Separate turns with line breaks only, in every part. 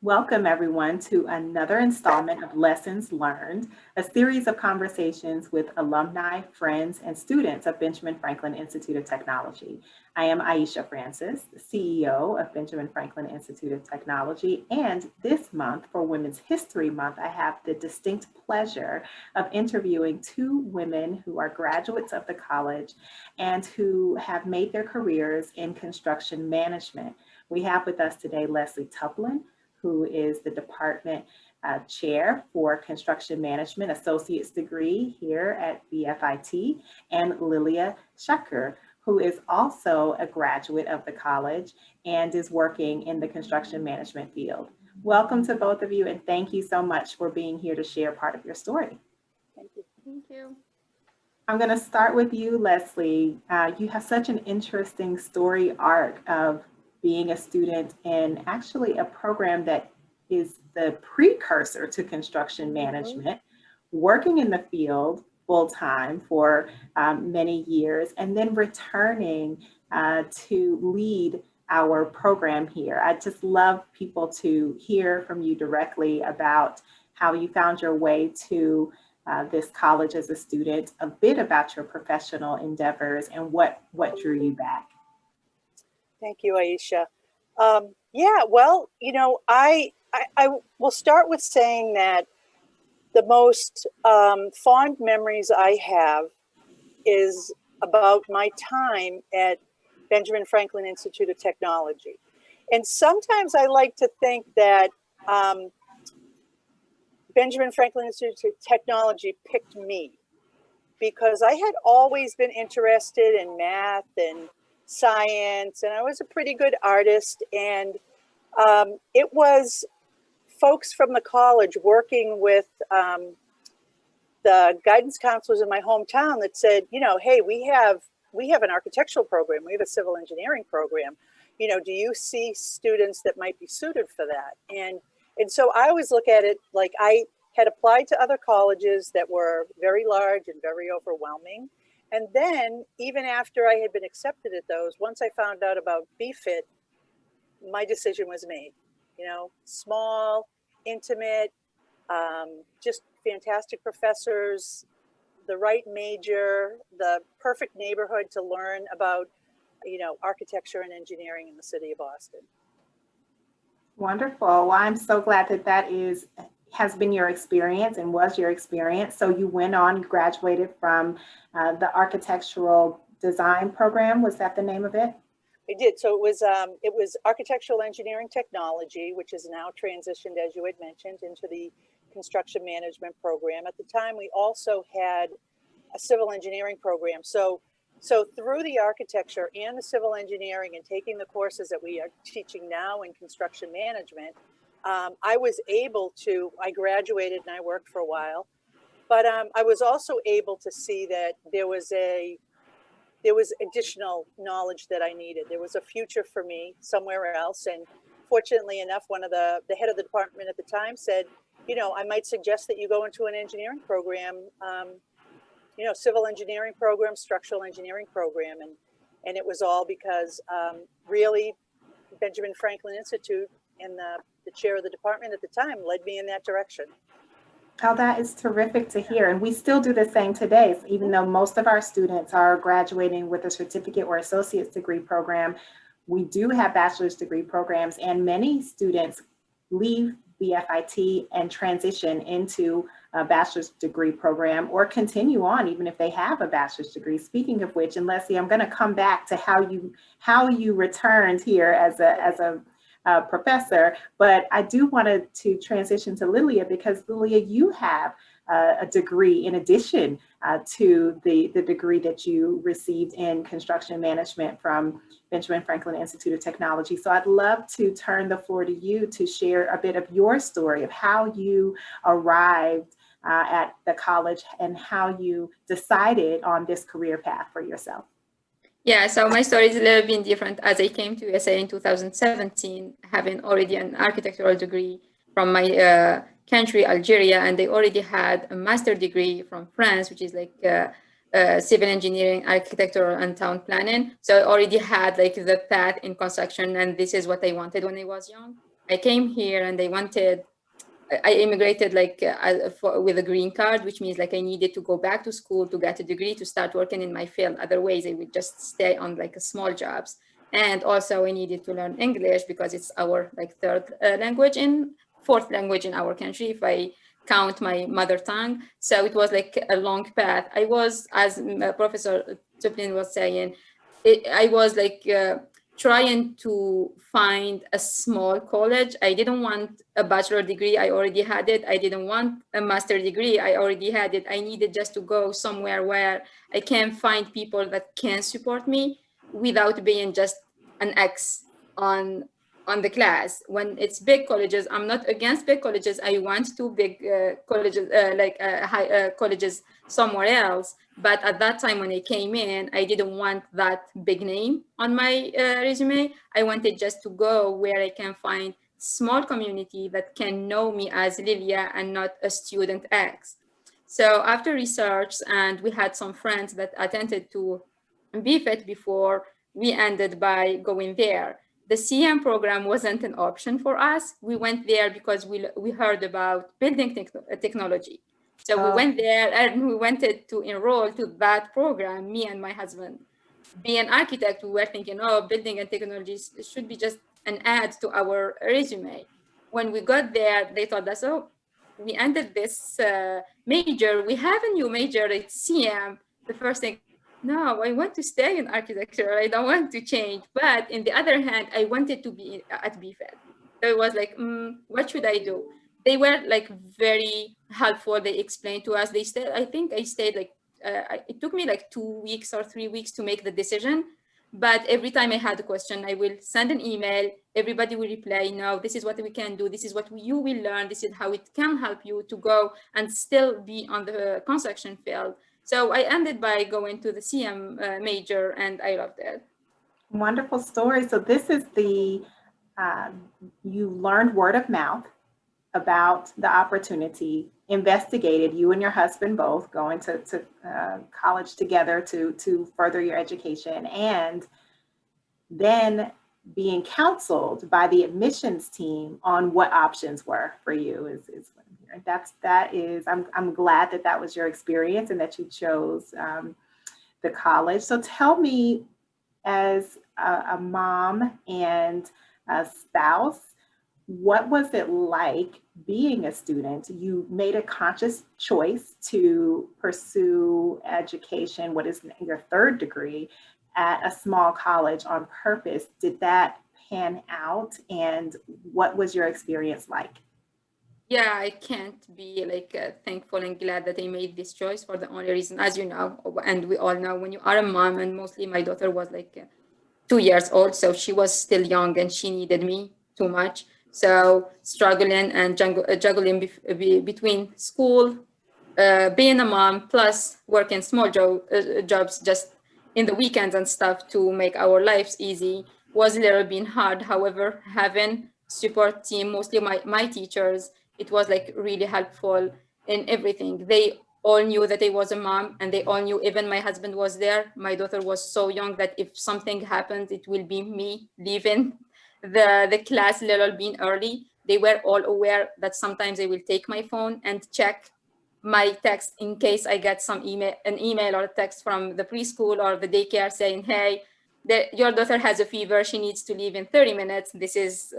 Welcome, everyone, to another installment of Lessons Learned, a series of conversations with alumni, friends, and students of Benjamin Franklin Institute of Technology. I am Aisha Francis, the CEO of Benjamin Franklin Institute of Technology, and this month, for Women's History Month, I have the distinct pleasure of interviewing two women who are graduates of the college and who have made their careers in construction management. We have with us today Leslie Tuplin, who is the department chair for construction management, associate's degree here at BFIT, and Lillia Sakher, who is also a graduate of the college and is working in the construction management field. Welcome to both of you, and thank you so much for being here to share part of your story.
Thank you. Thank you.
I'm going to start with you, Leslie. You have such an interesting story arc of being a student in actually a program that is the precursor to construction management, working in the field full time for many years, and then returning to lead our program here. I just love people to hear from you directly about how you found your way to this college as a student, a bit about your professional endeavors and what drew you back.
Thank you, Aisha. Yeah, well, I will start with saying that the most fond memories I have is about my time at Benjamin Franklin Institute of Technology. And sometimes I like to think that Benjamin Franklin Institute of Technology picked me because I had always been interested in math and science, and I was a pretty good artist. And it was folks from the college working with the guidance counselors in my hometown that said, hey, we have an architectural program, we have a civil engineering program. Do you see students that might be suited for that? And so I always look at it like I had applied to other colleges that were very large and very overwhelming. And then even after I had been accepted at those, once I found out about BFIT, my decision was made. Small, intimate, just fantastic professors, the right major, the perfect neighborhood to learn about, architecture and engineering in the city of Boston.
Wonderful. Well, I'm so glad that has been your experience and was your experience. So you went on, you graduated from the architectural design program. Was that the name of it?
I did. So it was architectural engineering technology, which is now transitioned, as you had mentioned, into the construction management program. At the time, we also had a civil engineering program. So through the architecture and the civil engineering and taking the courses that we are teaching now in construction management, I was able to, I graduated and I worked for a while, but I was also able to see that there was additional knowledge that I needed. There was a future for me somewhere else. And fortunately enough, one of the head of the department at the time said, I might suggest that you go into an engineering program, civil engineering program, structural engineering program. And it was all because really Benjamin Franklin Institute and the chair of the department at the time led me in that direction.
Oh, that is terrific to hear. And we still do the same today. Even though most of our students are graduating with a certificate or associate's degree program, we do have bachelor's degree programs, and many students leave BFIT and transition into a bachelor's degree program or continue on even if they have a bachelor's degree. Speaking of which, and Leslie, I'm going to come back to how you returned here as a professor, but I do want to transition to Lillia, because Lillia, you have a degree in addition to the degree that you received in construction management from Benjamin Franklin Institute of Technology. So I'd love to turn the floor to you to share a bit of your story of how you arrived at the college and how you decided on this career path for yourself.
Yeah, so my story is a little bit different, as I came to USA in 2017, having already an architectural degree from my country, Algeria, and they already had a master's degree from France, which is like civil engineering, architecture, and town planning. So I already had like the path in construction, and this is what I wanted when I was young. I came here and I immigrated with a green card, which means like I needed to go back to school to get a degree to start working in my field. Otherwise, I would just stay on like a small jobs. And also I needed to learn English because it's our like fourth language in our country, if I count my mother tongue. So it was like a long path. I was, as Professor Tuplin was saying, I was like trying to find a small college. I didn't want a bachelor degree. I already had it. I didn't want a master degree. I already had it. I needed just to go somewhere where I can find people that can support me without being just an X on the class. When it's big colleges, I'm not against big colleges. I want two big colleges, high colleges somewhere else. But at that time when I came in, I didn't want that big name on my resume. I wanted just to go where I can find small community that can know me as Lillia and not a student X. So after research, and we had some friends that attended to BFIT before, we ended by going there. The CM program wasn't an option for us. We went there because we heard about building technology. So we went there and we wanted to enroll to that program, me and my husband. Being an architect, we were thinking, oh, building and technology should be just an add to our resume. When we got there, they told us, oh, we ended this major. We have a new major, it's CM. The first thing, no, I want to stay in architecture. I don't want to change. But in the other hand, I wanted to be at BFED. So it was like, what should I do? They were like very helpful. They explained to us. They stayed, I think I stayed like, it took me like 2 weeks or 3 weeks to make the decision. But every time I had a question, I will send an email. Everybody will reply, no, this is what we can do. This is what you will learn. This is how it can help you to go and still be on the construction field. So I ended by going to the CM major, and I loved it.
Wonderful story. So this is you learned word of mouth about the opportunity, investigated, you and your husband both going to college together to further your education, and then being counseled by the admissions team on what options were for you is I'm glad that was your experience and that you chose the college. So tell me, as a mom and a spouse, what was it like being a student? You made a conscious choice to pursue education, what is your third degree, at a small college on purpose. Did that pan out, and what was your experience like?
Yeah, I can't be like thankful and glad that I made this choice for the only reason, as you know, and we all know, when you are a mom, and mostly my daughter was like 2 years old, so she was still young and she needed me too much. So struggling and juggling between school, being a mom, plus working small jobs just in the weekends and stuff to make our lives easy was a little bit hard. However, having support team, mostly my teachers, it was like really helpful in everything. They all knew that I was a mom, and they all knew, even my husband was there. My daughter was so young that if something happened, it will be me leaving the class a little bit early. They were all aware that sometimes I will take my phone and check my text in case I get an email or a text from the preschool or the daycare saying, hey, your daughter has a fever, she needs to leave in 30 minutes. This is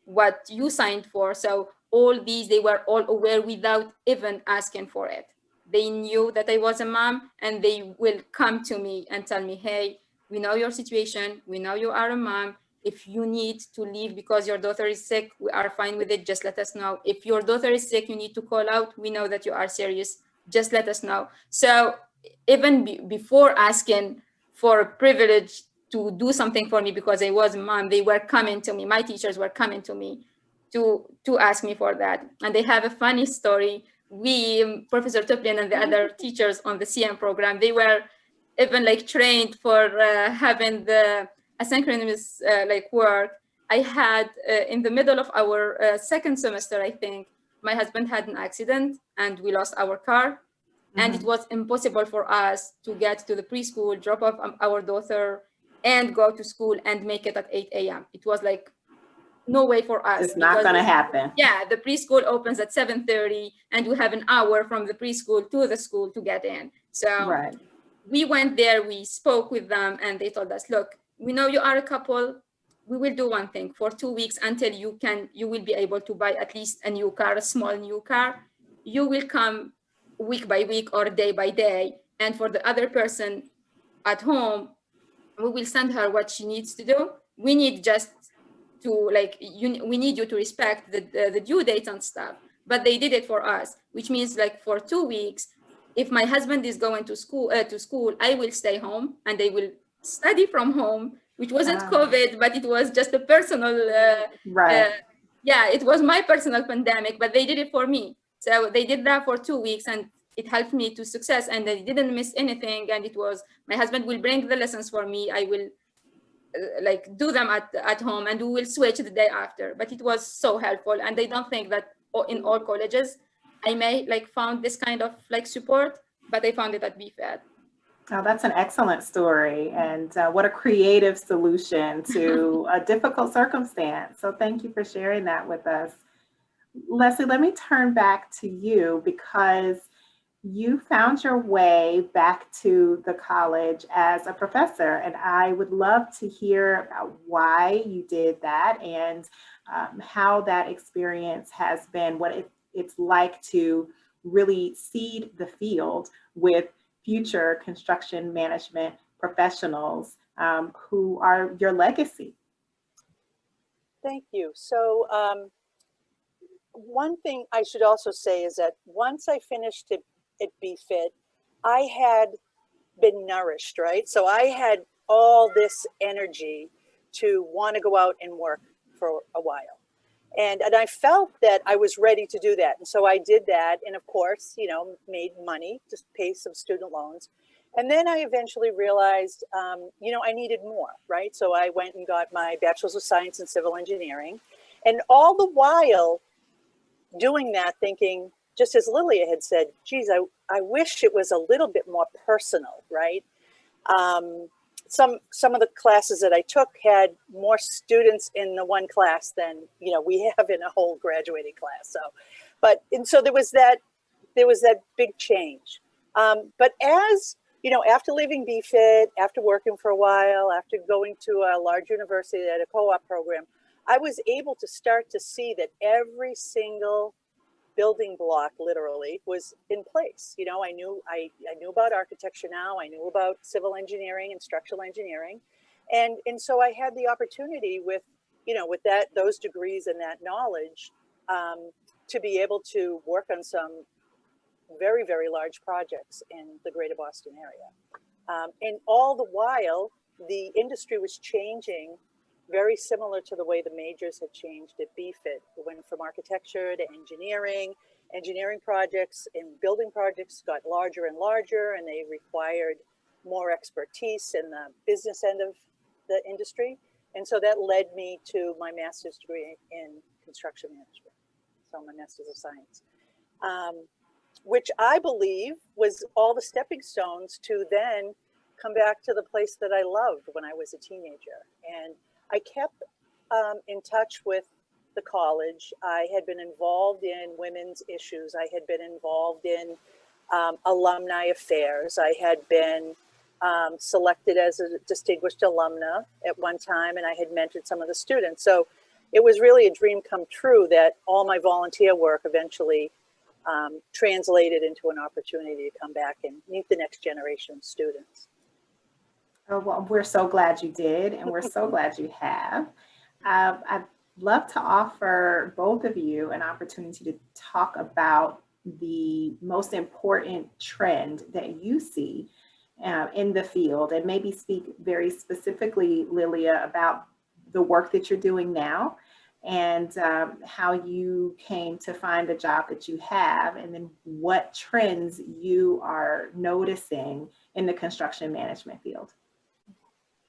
what you signed for. So all these, they were all aware without even asking for it. They knew that I was a mom, and they will come to me and tell me, hey, we know your situation. We know you are a mom. If you need to leave because your daughter is sick, we are fine with it. Just let us know. If your daughter is sick, you need to call out. We know that you are serious. Just let us know. So even before asking for a privilege to do something for me because I was a mom, they were coming to me. My teachers were coming to me to ask me for that. And they have a funny story. Professor Tuplin and the other teachers on the CM program, they were even like trained for having the asynchronous like work. I had in the middle of our second semester, I think, my husband had an accident and we lost our car. And it was impossible for us to get to the preschool, drop off our daughter, and go to school and make it at 8 a.m. It was like no way for us.
It's not going to happen.
Yeah, the preschool opens at 7:30 and we have an hour from the preschool to the school to get in. So
Right.
we went there, we spoke with them, and they told us, look, we know you are a couple. We will do one thing for 2 weeks until you will be able to buy at least a new car, a small new car. You will come week by week or day by day. And for the other person at home, we will send her what she needs to do. We need just to we need you to respect the due dates and stuff. But they did it for us, which means like for 2 weeks, if my husband is going to school, I will stay home and they will study from home, which wasn't COVID, but it was just a personal,
right.
Yeah, it was my personal pandemic, but they did it for me. So they did that for 2 weeks and it helped me to success, and I didn't miss anything. And it was, my husband will bring the lessons for me. I will do them at home and we will switch the day after. But it was so helpful. And I don't think that in all colleges, I may found this kind of support, but I found it at BFIT.
Oh, that's an excellent story, and what a creative solution to a difficult circumstance. So thank you for sharing that with us. Leslie, let me turn back to you, because you found your way back to the college as a professor, and I would love to hear about why you did that and how that experience has been, what it's like to really seed the field with future construction management professionals who are your legacy.
Thank you. So one thing I should also say is that once I finished at BFIT, I had been nourished, right? So I had all this energy to want to go out and work for a while. And I felt that I was ready to do that. And so I did that. And of course, made money to pay some student loans. And then I eventually realized, I needed more, right? So I went and got my Bachelor's of Science in Civil Engineering. And all the while doing that, thinking, just as Lillia had said, geez, I wish it was a little bit more personal, right? Some of the classes that I took had more students in the one class than we have in a whole graduating class. So there was that big change. But as after leaving BFIT, after working for a while, after going to a large university at a co-op program, I was able to start to see that every single building block literally was in place. I knew about architecture now. I knew about civil engineering and structural engineering. And so I had the opportunity with those degrees and that knowledge to be able to work on some very, very large projects in the greater Boston area. And all the while, the industry was changing very similar to the way the majors had changed at BFIT. It went from architecture to engineering. Engineering projects and building projects got larger and larger, and they required more expertise in the business end of the industry. And so that led me to my master's degree in construction management. So my Master's of Science, which I believe was all the stepping stones to then come back to the place that I loved when I was a teenager. And I kept in touch with the college. I had been involved in women's issues. I had been involved in alumni affairs. I had been selected as a distinguished alumna at one time, and I had mentored some of the students. So it was really a dream come true that all my volunteer work eventually translated into an opportunity to come back and meet the next generation of students.
Oh, well, we're so glad you did, and we're so glad you have. I'd love to offer both of you an opportunity to talk about the most important trend that you see in the field, and maybe speak very specifically, Lillia, about the work that you're doing now and how you came to find the job that you have, and then what trends you are noticing in the construction management field.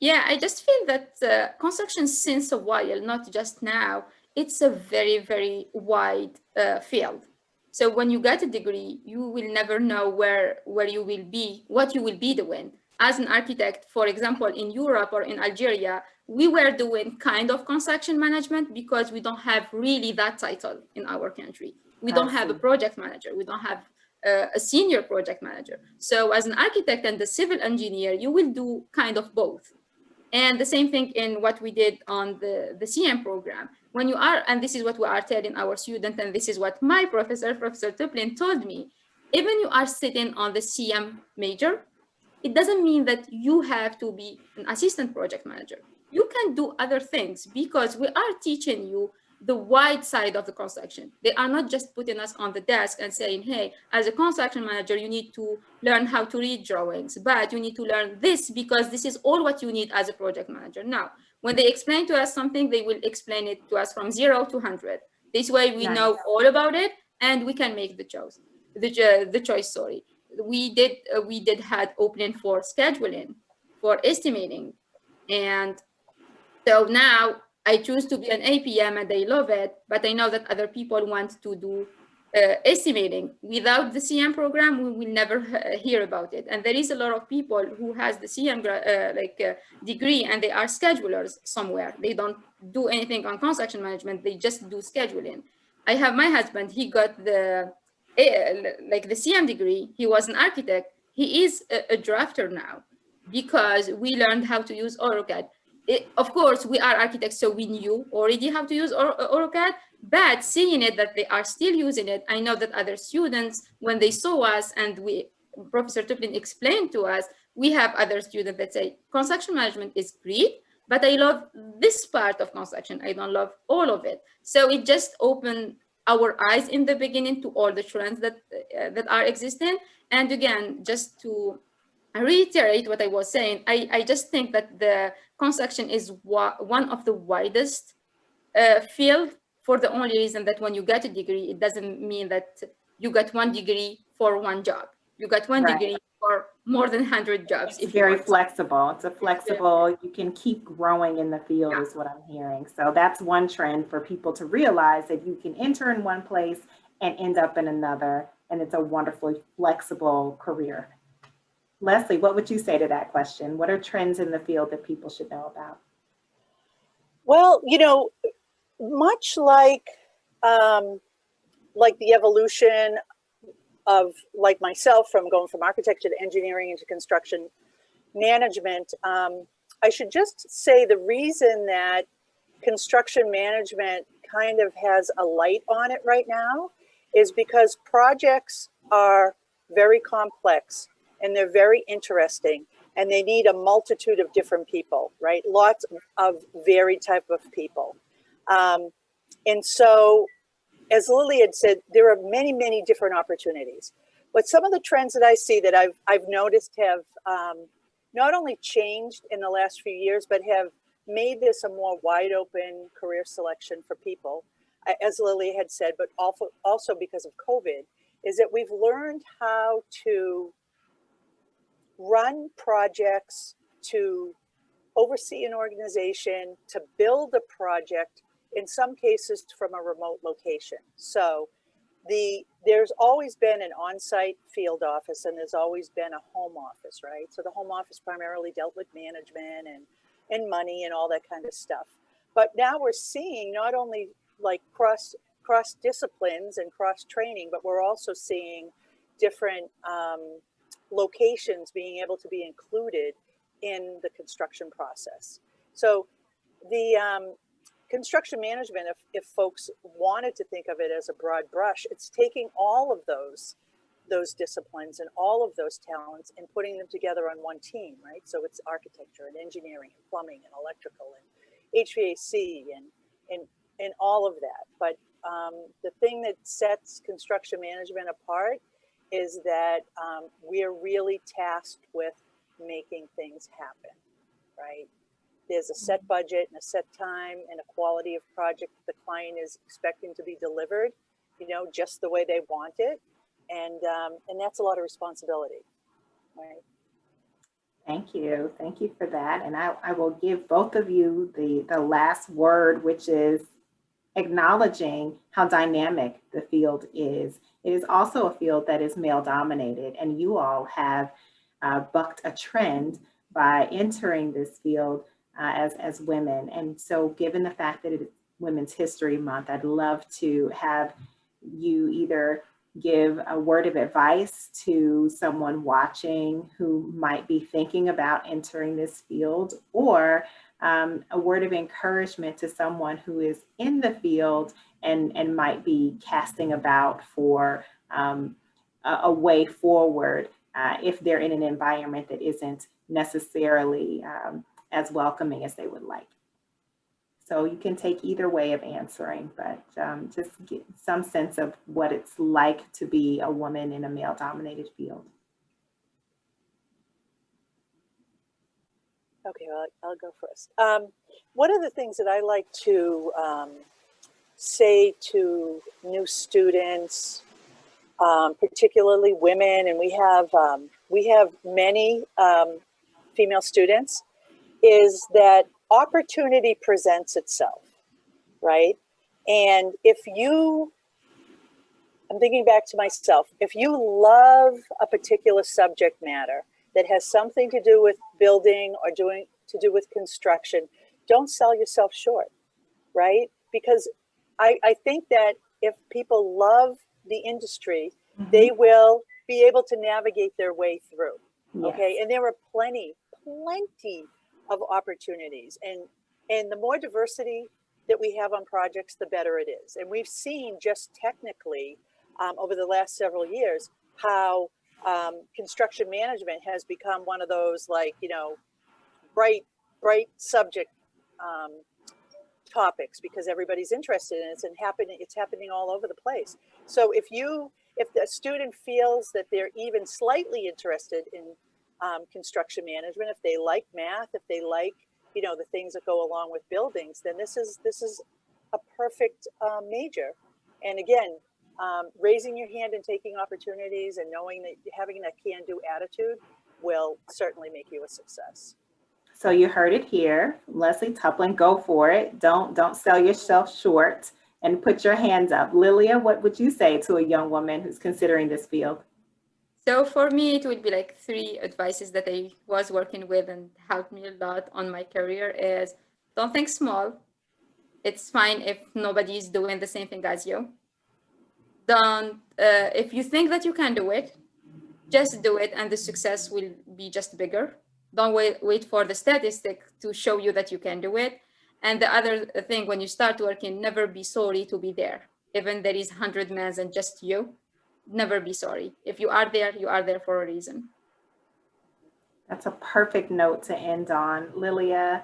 Yeah, I just feel that construction since a while, not just now, it's a very, very wide field. So when you get a degree, you will never know where you will be, what you will be doing. as an architect, for example, in Europe or in Algeria, we were doing kind of construction management because we don't have really that title in our country. We don't have a project manager. We don't have a senior project manager. So as an architect and a civil engineer, you will do kind of both. And the same thing in what we did on the CM program. When you are, and this is what we are telling our students, and this is what my professor, Professor Tuplin, told me, even you are sitting on the CM major, it doesn't mean that you have to be an assistant project manager. You can do other things because we are teaching you the wide side of the construction. They are not just putting us on the desk and saying, hey, as a construction manager, you need to learn how to read drawings, but you need to learn this because this is all what you need as a project manager. Now, when they explain to us something, they will explain it to us from 0 to 100. This way we know all about it and we can make the choice. We did had opening for scheduling, for estimating, and so now I choose to be an APM and I love it, but I know that other people want to do estimating. Without the CM program, we will never hear about it. And there is a lot of people who has the CM degree and they are schedulers somewhere. They don't do anything on construction management. They just do scheduling. I have my husband, he got the CM degree. He was an architect. He is a drafter now because we learned how to use AutoCAD. Of course, we are architects, so we knew already how to use AutoCAD, but seeing it that they are still using it, I know that other students, when they saw us and Professor Tuplin explained to us, we have other students that say, construction management is great, but I love this part of construction. I don't love all of it. So it just opened our eyes in the beginning to all the trends that are existing. And again, just to reiterate what I was saying, I just think that the construction is one of the widest field for the only reason that when you get a degree, it doesn't mean that you got one degree for one job. You got one degree for more than 100 jobs.
It's very flexible. It's a flexible, you can keep growing in the field is what I'm hearing. So that's one trend for people to realize that you can enter in one place and end up in another. And it's a wonderfully flexible career. Leslie, what would you say to that question? What are trends in the field that people should know about?
Well, you know, much like the evolution of like myself from going from architecture to engineering into construction management, I should just say the reason that construction management kind of has a light on it right now is because projects are very complex and they're very interesting and they need a multitude of different people, right? Lots of varied type of people. And so, as Lily had said, there are many, many different opportunities. But some of the trends that I see that I've noticed have not only changed in the last few years, but have made this a more wide open career selection for people, as Lily had said, but also because of COVID, is that we've learned how to run projects, to oversee an organization, to build a project, in some cases from a remote location. So there's always been an on-site field office and there's always been a home office, right? So the home office primarily dealt with management and money and all that kind of stuff. But now we're seeing not only like cross disciplines and cross training, but we're also seeing different locations being able to be included in the construction process. So the construction management, if folks wanted to think of it as a broad brush, it's taking all of those disciplines and all of those talents and putting them together on one team, right? So it's architecture and engineering and plumbing and electrical and HVAC and all of that. But the thing that sets construction management apart is that we're really tasked with making things happen, right? There's a set budget and a set time and a quality of project the client is expecting to be delivered, you know, just the way they want it. And that's a lot of responsibility, right?
Thank you. Thank you for that. And I will give both of you the last word, which is acknowledging how dynamic the field is. It is also a field that is male dominated, and you all have bucked a trend by entering this field as women. And so given the fact that it is Women's History Month, I'd love to have you either give a word of advice to someone watching who might be thinking about entering this field, or a word of encouragement to someone who is in the field and might be casting about for a way forward if they're in an environment that isn't necessarily as welcoming as they would like. So you can take either way of answering, but just get some sense of what it's like to be a woman in a male-dominated field.
Okay, well, I'll go first. One of the things that I like to say to new students, particularly women, and we have many female students, is that opportunity presents itself, right? And if you, I'm thinking back to myself, if you love a particular subject matter that has something to do with building or to do with construction, don't sell yourself short, right? Because I think that if people love the industry, they will be able to navigate their way through, okay? And there are plenty of opportunities, and the more diversity that we have on projects, the better it is. And we've seen just technically over the last several years how construction management has become one of those, like, you know, bright subject topics, because everybody's interested in it, and it's happening all over the place. So if the student feels that they're even slightly interested in construction management, if they like math, if they like, you know, the things that go along with buildings, then this is a perfect major. And again, raising your hand and taking opportunities and knowing that having that can-do attitude will certainly make you a success.
So you heard it here. Leslie Tuplin, go for it. Don't sell yourself short and put your hands up. Lillia, what would you say to a young woman who's considering this field?
So for me, it would be like 3 advices that I was working with and helped me a lot on my career is, don't think small. It's fine if nobody is doing the same thing as you. Don't, if you think that you can do it, just do it and the success will be just bigger. Don't wait for the statistic to show you that you can do it. And the other thing, when you start working, never be sorry to be there. Even there is 100 men and just you, never be sorry. If you are there for a reason.
That's a perfect note to end on. Lillia,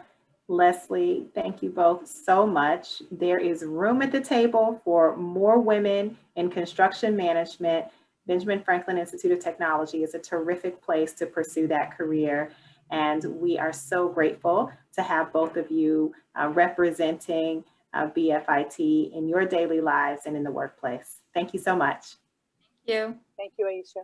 Leslie, thank you both so much. There is room at the table for more women in construction management. Benjamin Franklin Institute of Technology is a terrific place to pursue that career. And we are so grateful to have both of you representing BFIT in your daily lives and in the workplace. Thank you so much.
Thank you.
Thank you, Aisha.